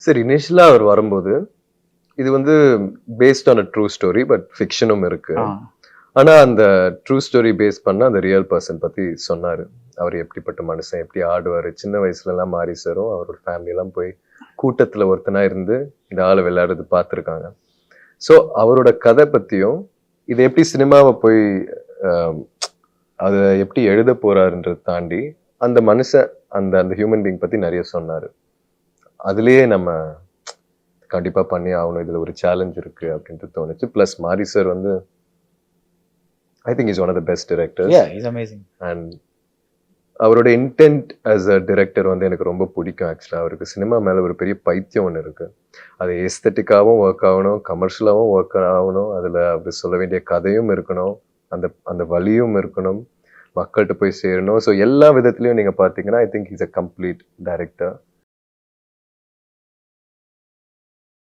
சரி, இனிஷியலா அவர் வரும்போது, இது வந்து based on a true story. But ஃபிக்ஷனும் இருக்கு. ஆ. ஆனா, அந்த ட்ரூ ஸ்டோரி பேஸ் பண்ண அந்த ரியல் பெர்சன் பத்தி சொன்னாரு. அவர் எப்படிப்பட்ட மனுஷன், எப்படி ஆடுவாரு. சின்ன வயசுலலாம் மாரி சாரும், அவரோட ஃபேமிலிலாம் போய் கூட்டத்துல ஒருத்தனா இருந்து, இந்த ஆள விளையாடுறது பார்த்துருக்காங்க. ஸோ, அவரோட கதை பத்தியும், இத எப்படி சினிமாவ போய் அ அத எப்படி எழுத போறாருன்றத தாண்டி, அந்த மனுஷன், அந்த அந்த ஹியூமன் பீயிங் பத்தி நெறைய சொன்னாரு. அதிலேயே நம்ம கண்டிப்பா பண்ணியே ஆகணும். இதுல ஒரு சேலஞ்ச் இருக்கு அப்படின்ட்டு தோணுச்சு. பிளஸ் மாரி சார் வந்து I think is one of the best directors. Yeah, he's amazing. And அவரோட இன்டென்ட் ஆஸ் அ டைரக்டர் வந்து எனக்கு ரொம்ப பிடிக்கும் ஆக்சுவலா. அவருக்கு சினிமா மேல ஒரு பெரிய பைத்தியம் ஒண்ணு இருக்கு. அது எஸ்தெட்டிக்காவும் ஒர்க் ஆகணும், கமர்ஷியலாவும் ஒர்க் ஆகணும். அதுல அவர் சொல்ல வேண்டிய கதையும் இருக்கணும். அந்த அந்த வலியும் இருக்கணும். மக்கள்ட்ட போய் சேரணும். ஸோ எல்லா விதத்திலயும் நீங்க பார்த்தீங்கன்னா, ஐ think is a complete director.